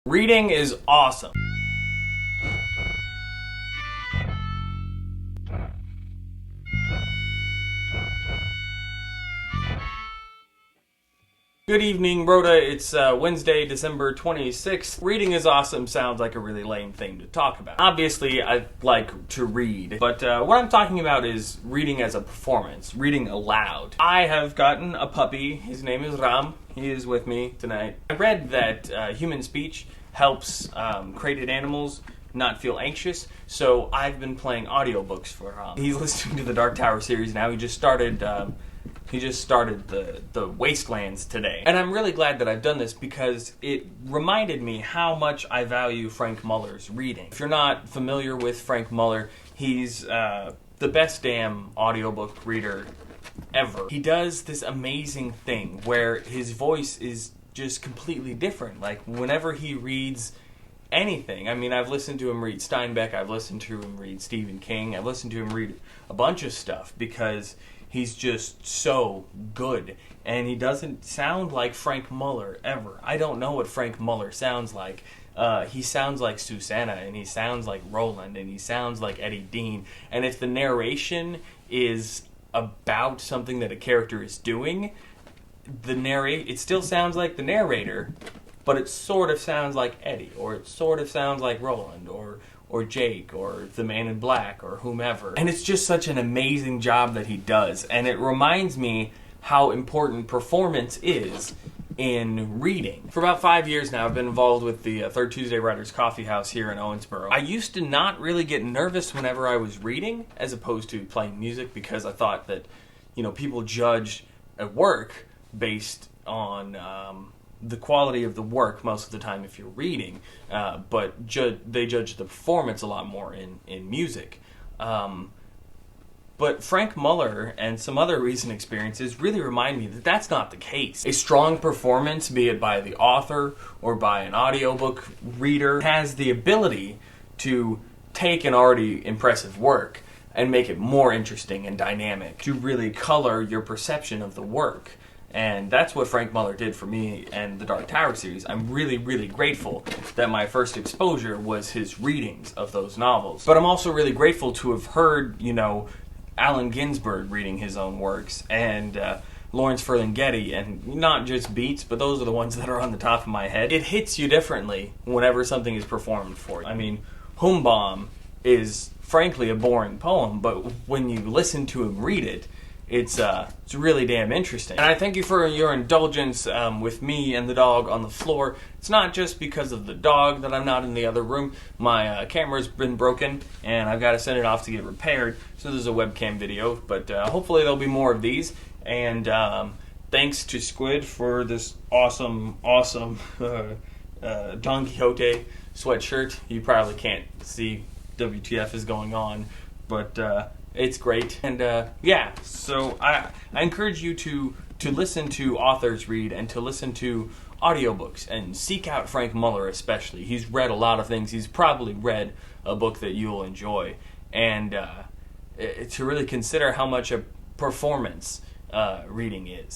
Reading is awesome. Good evening, Rhoda. It's Wednesday, December 26th. Reading is awesome sounds like a really lame thing to talk about. Obviously, I like to read, but what I'm talking about is reading as a performance, reading aloud. I have gotten a puppy. His name is Ram. He is with me tonight. I read that human speech helps crated animals not feel anxious, so I've been playing audiobooks for Ram. He's listening to the Dark Tower series now. He just started the Wastelands today. And I'm really glad that I've done this because it reminded me how much I value Frank Muller's reading. If you're not familiar with Frank Muller, he's the best damn audiobook reader ever. He does this amazing thing where his voice is just completely different. Like, whenever he reads anything, I mean, I've listened to him read Steinbeck, I've listened to him read Stephen King, I've listened to him read a bunch of stuff because he's just so good, and he doesn't sound like Frank Muller ever. I don't know what Frank Muller sounds like. He sounds like Susanna, and he sounds like Roland, and he sounds like Eddie Dean. And if the narration is about something that a character is doing, it still sounds like the narrator, but it sort of sounds like Eddie, or it sort of sounds like Roland, or Jake, or the Man in Black, or whomever. And it's just such an amazing job that he does. And it reminds me how important performance is in reading. For about 5 years now, I've been involved with the Third Tuesday Writers Coffee House here in Owensboro. I used to not really get nervous whenever I was reading, as opposed to playing music, because I thought that, people judge a work based on the quality of the work most of the time if you're reading, but they judge the performance a lot more in music. But Frank Muller and some other recent experiences really remind me that that's not the case. A strong performance, be it by the author or by an audiobook reader, has the ability to take an already impressive work and make it more interesting and dynamic, to really color your perception of the work. And that's what Frank Muller did for me and the Dark Tower series. I'm really, really grateful that my first exposure was his readings of those novels. But I'm also really grateful to have heard, Allen Ginsberg reading his own works, and Lawrence Ferlinghetti, and not just beats, but those are the ones that are on the top of my head. It hits you differently whenever something is performed for you. I mean, Humbom is frankly a boring poem, but when you listen to him read it, it's really damn interesting. And I thank you for your indulgence with me and the dog on the floor. It's not just because of the dog that I'm not in the other room. My camera's been broken, and I've got to send it off to get repaired, so there's a webcam video. But hopefully there'll be more of these. And thanks to Squid for this awesome Don Quixote sweatshirt. You probably can't see WTF is going on, but it's great. And so I encourage you to listen to authors read and to listen to audiobooks and seek out Frank Muller especially. He's read a lot of things. He's probably read a book that you'll enjoy. And to really consider how much a performance reading is.